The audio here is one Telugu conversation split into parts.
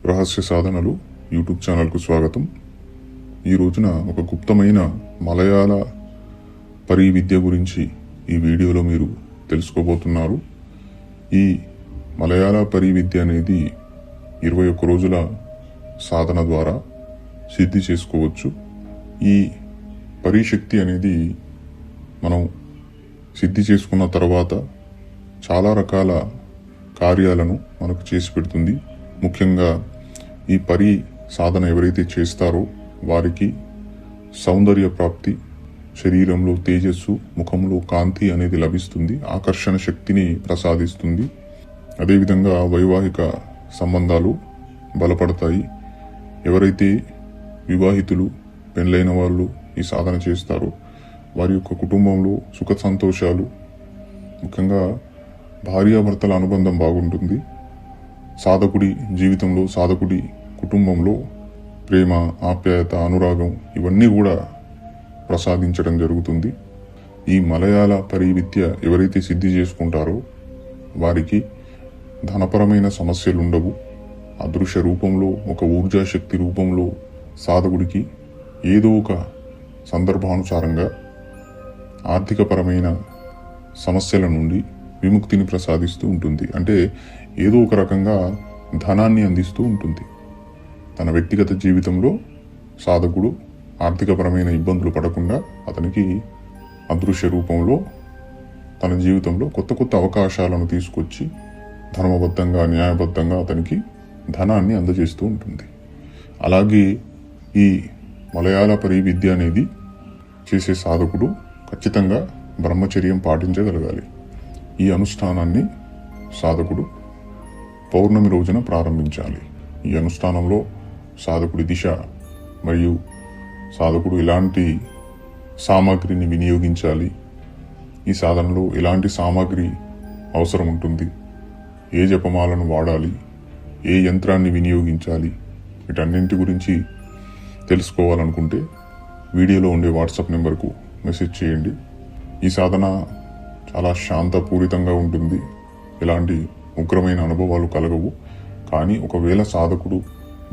రహస్య సాధనలు యూట్యూబ్ ఛానల్కు స్వాగతం. ఈ రోజున ఒక గుప్తమైన మలయాళ పరీ విద్య గురించి ఈ వీడియోలో మీరు తెలుసుకోబోతున్నారు. ఈ మలయాళ పరీ విద్య అనేది 21 రోజుల సాధన ద్వారా సిద్ధి చేసుకోవచ్చు. ఈ పరీశక్తి అనేది మనం సిద్ధి చేసుకున్న తర్వాత చాలా రకాల కార్యాలను మనకు చేసి పెడుతుంది. ముఖ్యంగా ఈ పరీ సాధన ఎవరైతే చేస్తారో వారికి సౌందర్య ప్రాప్తి, శరీరంలో తేజస్సు, ముఖంలో కాంతి అనేది లభిస్తుంది, ఆకర్షణ శక్తిని ప్రసాదిస్తుంది. అదేవిధంగా వైవాహిక సంబంధాలు బలపడతాయి. ఎవరైతే వివాహితులు, పెళ్ళైన వాళ్ళు ఈ సాధన చేస్తారో వారి యొక్క కుటుంబంలో సుఖ సంతోషాలు, ముఖ్యంగా భార్యాభర్తల అనుబంధం బాగుంటుంది. సాధకుడి జీవితంలో, సాధకుడి కుటుంబంలో ప్రేమ, ఆప్యాయత, అనురాగం ఇవన్నీ కూడా ప్రసాదించడం జరుగుతుంది. ఈ మలయాళ పరీ విద్య ఎవరైతే సిద్ధి చేసుకుంటారో వారికి ధనపరమైన సమస్యలు ఉండవు. అదృశ్య రూపంలో, ఒక ఊర్జాశక్తి రూపంలో సాధకుడికి ఏదో ఒక సందర్భానుసారంగా ఆర్థికపరమైన సమస్యల నుండి విముక్తిని ప్రసాదిస్తూ ఉంటుంది. అంటే ఏదో ఒక రకంగా ధనాన్ని అందిస్తూ ఉంటుంది. తన వ్యక్తిగత జీవితంలో సాధకుడు ఆర్థికపరమైన ఇబ్బందులు పడకుండా అతనికి అదృశ్య రూపంలో తన జీవితంలో కొత్త కొత్త అవకాశాలను తీసుకొచ్చి ధర్మబద్ధంగా, న్యాయబద్ధంగా అతనికి ధనాన్ని అందజేస్తూ ఉంటుంది. అలాగే ఈ మలయాళ పరీ విద్య అనేది చేసే సాధకుడు ఖచ్చితంగా బ్రహ్మచర్యం పాటించగలగాలి. ఈ అనుష్ఠానాన్ని సాధకుడు పౌర్ణమి రోజున ప్రారంభించాలి. ఈ అనుష్ఠానంలో సాధకుడి దిశ మరియు సాధకుడు ఎలాంటి సామాగ్రిని వినియోగించాలి, ఈ సాధనలో ఎలాంటి సామాగ్రి అవసరం ఉంటుంది, ఏ జపమాలను వాడాలి, ఏ యంత్రాన్ని వినియోగించాలి, వీటన్నింటి గురించి తెలుసుకోవాలనుకుంటే వీడియోలో ఉండే వాట్సాప్ నెంబర్కు మెసేజ్ చేయండి. ఈ సాధన చాలా శాంతపూరితంగా ఉంటుంది. ఎలాంటి ఉగ్రమైన అనుభవాలు కలగవు. కానీ ఒకవేళ సాధకుడు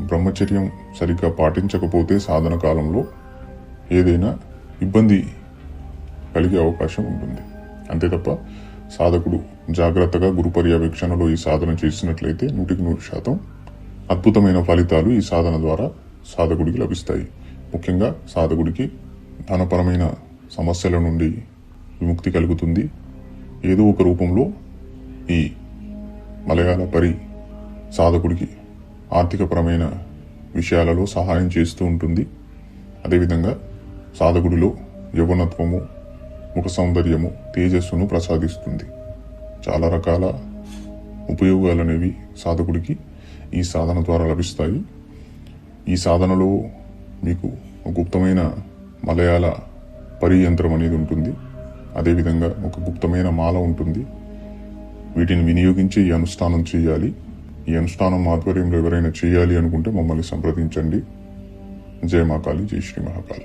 బ్రహ్మచర్యం సరిగ్గా పాటించకపోతే సాధన కాలంలో ఏదైనా ఇబ్బంది కలిగే అవకాశం ఉంటుంది. అంతే తప్ప సాధకుడు జాగ్రత్తగా గురు పర్యవేక్షణలో ఈ సాధన చేసినట్లయితే 100% అద్భుతమైన ఫలితాలు ఈ సాధన ద్వారా సాధకుడికి లభిస్తాయి. ముఖ్యంగా సాధకుడికి ధనపరమైన సమస్యల నుండి విముక్తి కలుగుతుంది. ఏదో ఒక రూపంలో ఈ మలయాళ పరీ సాధకుడికి ఆర్థికపరమైన విషయాలలో సహాయం చేస్తూ ఉంటుంది. అదేవిధంగా సాధకుడిలో యవ్వనత్వము, ముఖ సౌందర్యము, తేజస్సును ప్రసాదిస్తుంది. చాలా రకాల ఉపయోగాలు అనేవి సాధకుడికి ఈ సాధన ద్వారా లభిస్తాయి. ఈ సాధనలో మీకు ఒక గుప్తమైన మలయాళ పరీ యంత్రం అనేది ఉంటుంది. అదేవిధంగా ఒక గుప్తమైన మాల ఉంటుంది. వీటిని వినియోగించి ఈ అనుష్ఠానం చేయాలి. ఈ అనుష్ఠానం ఆధ్వర్యంలో ఎవరైనా చేయాలి అనుకుంటే మమ్మల్ని సంప్రదించండి. జయ మహాకాళి, జై శ్రీ మహాకాళి.